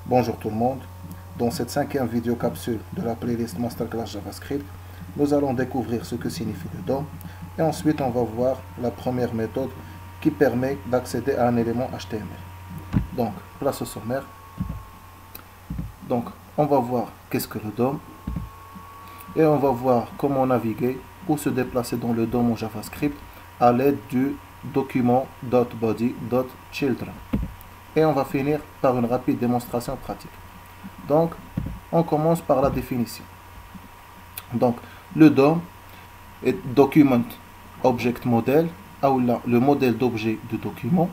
Bonjour tout le monde, dans cette cinquième vidéo capsule de la playlist Masterclass JavaScript, nous allons découvrir ce que signifie le DOM et ensuite on va voir la première méthode qui permet d'accéder à un élément HTML. Donc, place au sommaire. Donc, on va voir qu'est-ce que le DOM et on va voir comment naviguer ou se déplacer dans le DOM en JavaScript à l'aide du document .body.children. Et on va finir par une rapide démonstration pratique. Donc, on commence par la définition. Donc, le DOM est Document Object Model, ou là, le modèle d'objet de document,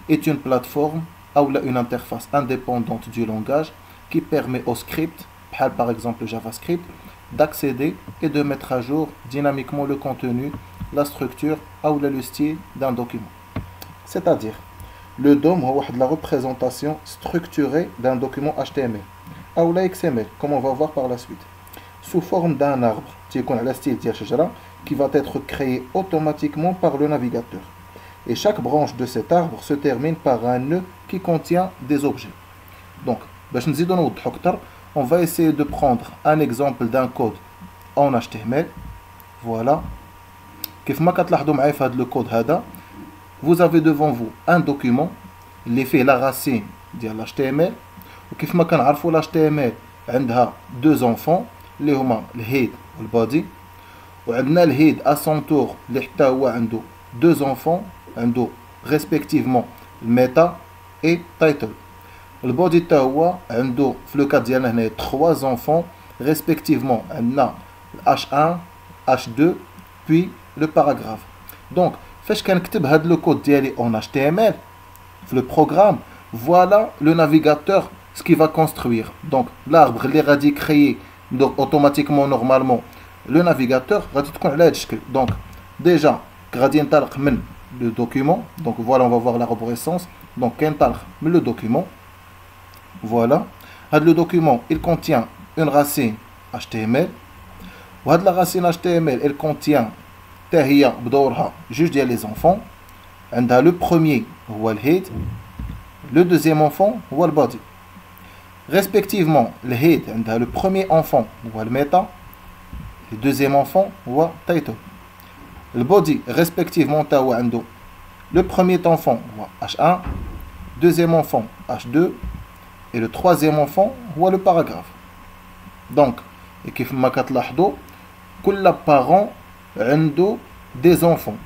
est une plateforme ou là, une interface indépendante du langage qui permet au script, par exemple JavaScript, d'accéder et de mettre à jour dynamiquement le contenu, la structure ou là, le style d'un document. C'est-à-dire, le DOM est la représentation structurée d'un document HTML ou la XML, comme on va voir par la suite, sous forme d'un arbre qui va être créé automatiquement par le navigateur. Et chaque branche de cet arbre se termine par un nœud qui contient des objets. Donc, on va essayer de prendre un exemple d'un code en HTML. Voilà. Le code vous avez devant vous un document, l'effet la racine de l'HTML. وكيف ما كنعرفوا l'HTML عندها deux enfants اللي هما الهيد والبادي وعندنا الهيد à son tour اللي حتى هو عنده deux enfants عنده respectivement الميتا et title. البادي حتى هو عنده في لو كاد ديالنا هنايا trois enfants respectivement عندنا H1 H2 puis le paragraphe. Donc فاش كنكتب هاد لو كود ديالي en HTML في le programme, voilà le navigateur ce qu'il va construire. Donc l'arbre اللي غادي créer donc automatiquement normalement le navigateur غادي تكون على هاد الشكل. Donc déjà غادي ننطلق من le document. Donc voilà, on va voir l'arborescence. Donc كينطلق من le document. Voilà. Le document il contient une racine HTML. وهاد la racine HTML elle contient حتى هي بدورها جوج ديال les enfants. عندها le premier هو الهيد, le deuxième enfant هو البادي. Respectivement, le head عندها le premier enfant هو الميتا, le deuxième enfant هو title. Le body respectivement تا هو عنده le premier enfant هو H1, deuxième enfant H2 et le troisième enfant هو le paragraphe. Donc, et كيف ما كتلاحظوا كل parent عنده des enfants.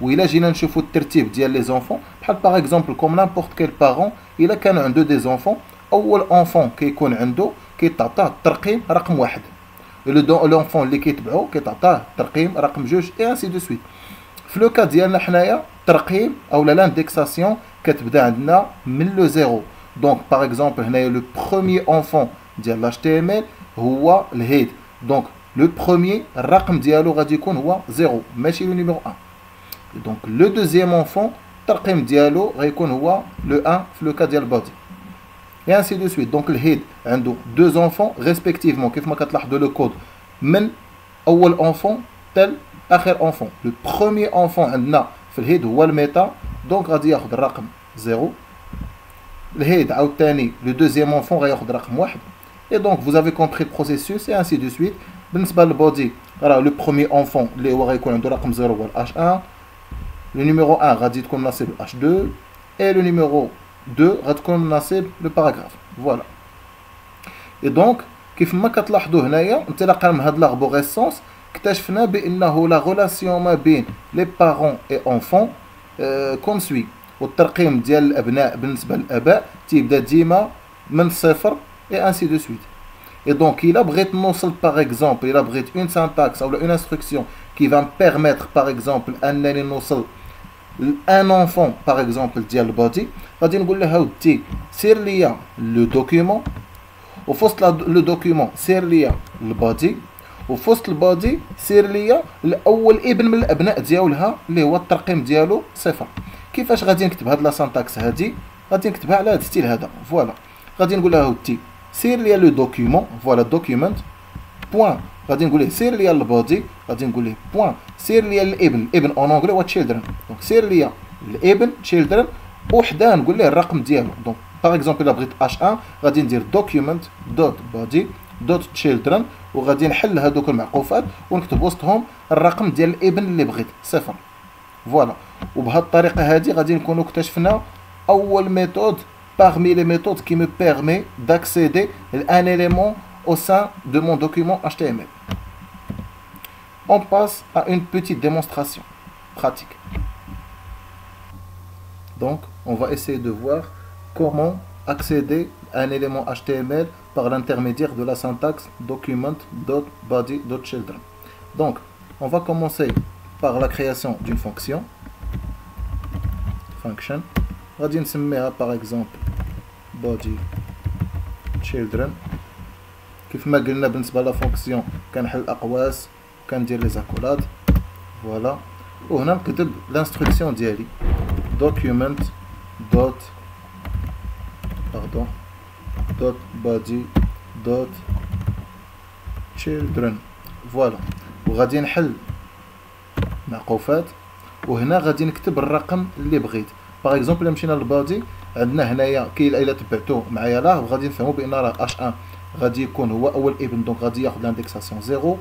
وإلا جينا نشوفوا الترتيب ديال les enfants بحال par exemple comme n'importe quel parent إلا كان عنده des enfants اول enfant كيكون عنده كيتعطاه الترقيم رقم واحد, l'enfant اللي كيتبعو كيتعطاه الترقيم رقم جوج et ainsi de suite. في لو كا ديالنا حنايا الترقيم او لاندكساسيون كتبدا عندنا من لو زيرو. دونك باغ اكزومبل هنايا لو بروميير enfant ديال HTML هو الهيد. دونك لو بروميير الرقم ديالو غادي يكون هو زيرو ماشي لو نيميرو 1. دونك لو دوزيام enfant الترقيم ديالو غيكون هو لو 1 في لو كا ديال البادي. Et ainsi de suite. Donc le head a deux enfants respectivement. كيف ما كتلاحظوا le code من أول enfant tel آخر enfant. Le premier enfant عندنا في الهيد هو الميتا, donc غادي ياخذ الرقم 0. الهيد عاوتاني le deuxième enfant غياخذ رقم 1. Et donc vous avez compris le processus et ainsi de suite. بالنسبة للبودي راه le premier enfant اللي هو غيكون عنده رقم 0 هو H1. Le numéro 1 غادي تكون ناصب H2 et le numéro 2 غتكون ناصب le paragraphe. Voilà. Et donc كيف ما كتلاحظوا هنايا انطلاقا من هاد l'arborescence اكتشفنا بانه la relation ما بين les parents et enfants comme suit. والترقيم ديال الابناء بالنسبه للاباء تيبدا ديما من صفر et ainsi de suite. Et donc il a بغيت نوصل par exemple il a بغيت une syntaxe ou une instruction qui va me permettre par exemple انني نوصل un enfant par exemple ديال البادي غادي نقول له هاودي سير ليا لو دوكيومون وفي وسط لو دوكيومون سير ليا البادي وفي وسط البادي سير ليا الاول ابن من الابناء ديالها اللي هو الترقيم ديالو صفر. كيفاش غادي نكتب هاد لا سانتاكس هادي؟ غادي نكتبها على هاد الستيل هذا. فوالا غادي نقول له هاودي سير ليا لو دوكيومون فوالا دوكيومنت بوين غادي نقول له سير ليا البادي غادي نقول له بوين سير ليا الابن اون انجلي هو تشيلدرن. دونك سير ليا الابن تشيلدرن وحده نقول له الرقم ديالو. دونك par exemple إلا بغيت H1 غادي ندير document dot body dot children وغادي نحل هذوك المعقوفات ونكتب وسطهم الرقم ديال الابن اللي بغيت 0. فوالا. وبهذه الطريقة هذه غادي نكونوا اكتشفنا أول méthode parmi les méthodes qui me permet d'accéder à un élément au sein de mon document HTML. On passe à une petite démonstration pratique. Donc, on va essayer de voir comment accéder à un élément HTML par l'intermédiaire de la syntaxe document.body.children. Donc, on va commencer par la création d'une fonction. Function. غادي نسميها par exemple body children. كيف ما قلنا بالنسبة لا فونكسيون كنحل الأقواس كندير لي زاكولاد. فوالا. وهنا نكتب l'instruction ديالي document dot body dot children. فوالا. وغادي نحل معقوفات وهنا غادي نكتب الرقم اللي بغيت. باغ اكزومبل الا مشينا للبادي عندنا هنايا كاين الا تبعتو معايا راه وغادي نفهموا بان راه H1 غادي يكون هو اول ابن دونك غادي ياخذ لاندكساسيون 0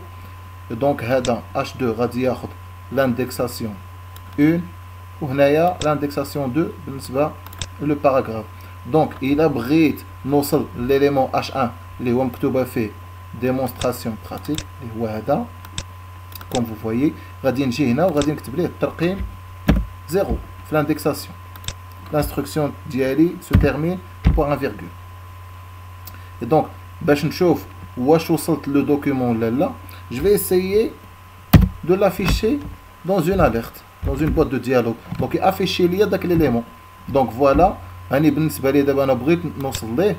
دونك هذا H2 غادي ياخذ لاندكساسيون 1 وهنايا لاندكساسيون 2 بالنسبه لو باراغراف. دونك الا بغيت نوصل لليليمون H1 اللي هو مكتوبه فيه ديمونستراسيون براتيك اللي هو هذا كوم فو فويي غادي نجي هنا وغادي نكتب ليه الترقيم 0 في لاندكساسيون. l'instruction ديالي se termine par un virgule. Et donc باش نشوف واش وصلت لو دوكيومون ولا لا je vais essayer de l'afficher dans une alerte dans une boîte de dialogue. donc يافيشي ليا داك ليليمون. donc voilà هاني بالنسبه لي دابا انا بغيت نوصل ليه.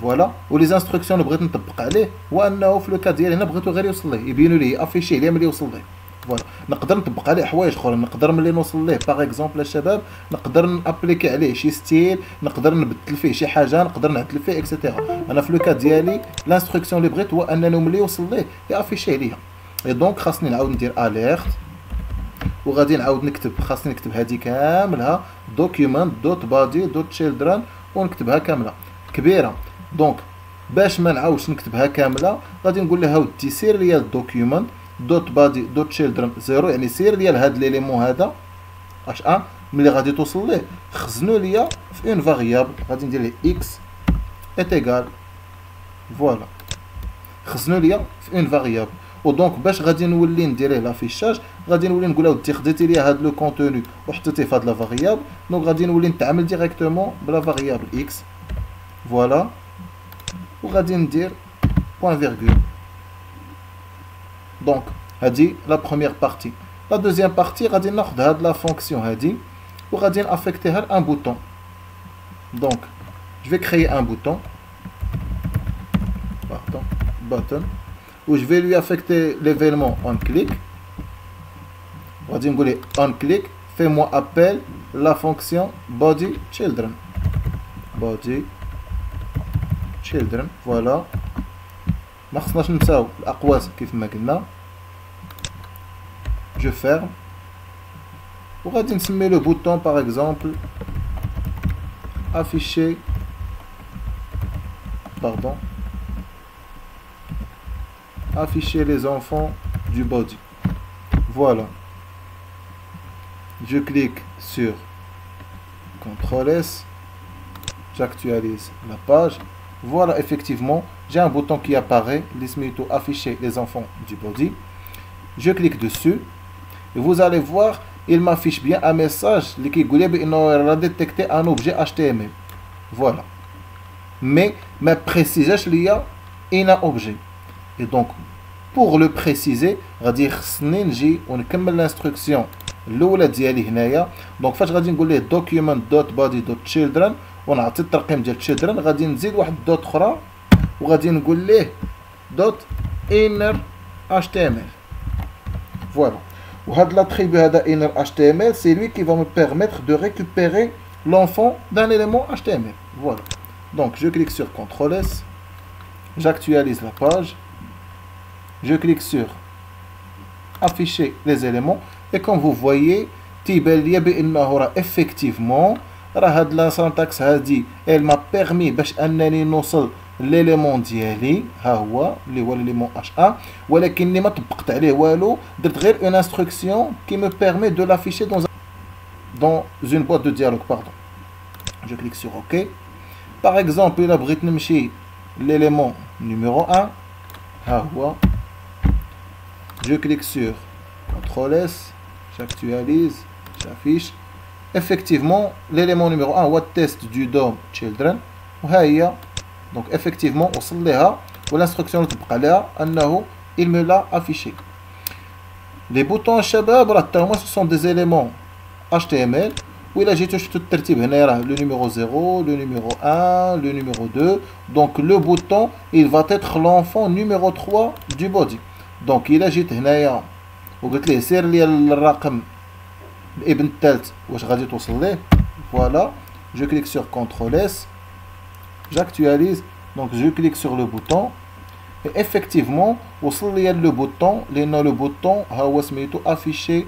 فوالا. ولي زانستركسيون اللي بغيت نطبق عليه هو انه في لو كا ديالي هنا بغيتو غير يوصل ليه يبينوا ليه افيشي ليه ملي يوصل ليه. فوالا. نقدر نطبق عليه حوايج اخرين نقدر ملي نوصل ليه باغ اكزومبل الشباب نقدر نابليكي عليه شي ستيل نقدر نبدل فيه شي حاجه نقدر نعدل فيه اكسيتيرا. انا في لو كا ديالي لانستركسيون اللي بغيت هو انه ملي يوصل ليه يافيشي ليا. اي دونك خاصني نعاود ندير اليرت وغادي نعاود نكتب خاصني نكتب هذه كاملها document dot body dot children ونكتبها كامله كبيره. دونك باش ما نعاودش نكتبها كامله غادي نقول لها ودي سير ليا الدوكيومنت دوت بادي دوت تشيلدرن 0 يعني سير ليا لهاد ليليمون هذا H1 ملي غادي توصل ليه خزنو ليا في اون فاريابل غادي ندير ليه اكس est égal. فوالا. خزنو ليا في اون فاريابل. ودونك باش غادي نولي ندير ليه لافيشاج غادي نولي نقول له ودي خديتي ليا هاد لو كونتوني وحطيتيه في هاد لا فاريابل دونك غادي نولي نتعامل ديريكتومون بلا فاريابل اكس. فوالا. وغادي ندير بوان فيرغول. دونك هادي لا بروميير بارتي. لا دوزيام بارتي غادي ناخذ هاد لا فونكسيون هادي وغادي نافيكتيها لان بوطون. دونك جو في كريي ان بوطون باردون button où je vais lui affecter l'événement on click. غادي نقول on click fais-moi appel la fonction body children. body children. فوالا. ما خصناش ننساو الاقواس كيف ما قلنا. je ferme وغادي نسمي لو بوطون par exemple afficher pardon afficher les enfants du body. Voilà. Je clique sur CTRL S. J'actualise la page. Voilà, effectivement, j'ai un bouton qui apparaît, l'ismito afficher les enfants du body. Je clique dessus et vous allez voir, il m'affiche bien un message qui a détecté un objet HTML. Voilà. Mais ma précision il y a un objet. Et donc, pour le préciser, غادي خصني نجي ونكمل l'instruction الاولى ديالي هنايا. دونك فاش غادي نقول ليه document.body.children ونعطي الترقيم ديال children غادي نزيد واحد دوت اخرى وغادي نقول ليه .inner html. Voilà. وهاد l'attribut هذا inner html c'est lui qui va me permettre de récupérer l'enfant d'un élément html. Voilà. Donc je clique sur CTRL S. J'actualise la page. Je clique sur afficher les éléments et comme vous voyez effectivement راه هاد لا سانتاكس هادي elle m'a permis باش انني نوصل ليليمون ديالي ها هو اللي هو ليليمون H1 ولكني ما طبقت عليه والو درت غير اون انستركسيون qui me permet de l'afficher dans une boîte de dialogue pardon. Je clique sur OK. Par exemple il a بغيت نمشي l'élément numéro 1 ها هو. Je clique sur CTRL S, j'actualise, j'affiche. Effectivement, l'élément numéro 1 هو test du DOM children وها هي donc effectivement وصل لها والinstruction اللي تبقى عليها انه il me l'a affiché. Les boutons الشباب راه حتى هما ce sont des éléments HTML وإلا جيتو شفتو الترتيب هنا راه le numéro 0, le numéro 1, le numéro 2 donc le bouton il va être l'enfant numéro 3 du body. donc إلا جيت هنايا وقلت ليه سير لي الرقم الابن الثالث واش غادي توصل ليه فوالا. je clique sur CTRL S, j'actualise donc je clique sur le bouton et effectivement وصل لي le bouton لأن le bouton ها هو سميتو afficher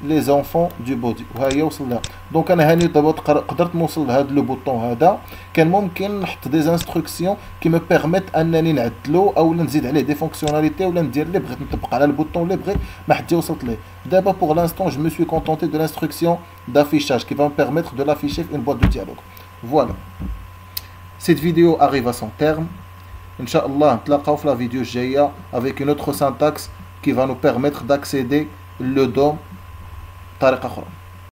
les enfants du body وها هي وصل لها. دونك انا هاني دابا قدرت نوصل لهذا لو بوطون هذا. كان ممكن نحط دي انستركسيون كي مو بيرميت انني نعدلو اولا نزيد عليه دي فونكسيوناليتي ولا ندير اللي بغيت نطبق على البوطون اللي بغيت ما حتى وصلت ليه. دابا pour l'instant je me suis contenté de l'instruction d'affichage qui va me permettre de l'afficher une boîte de dialogue. Voilà, cette vidéo arrive à son terme. Inch'Allah نتلاقاو في la vidéo الجايه avec une autre syntaxe qui va nous permettre d'accéder le DOM بطريقه اخرى.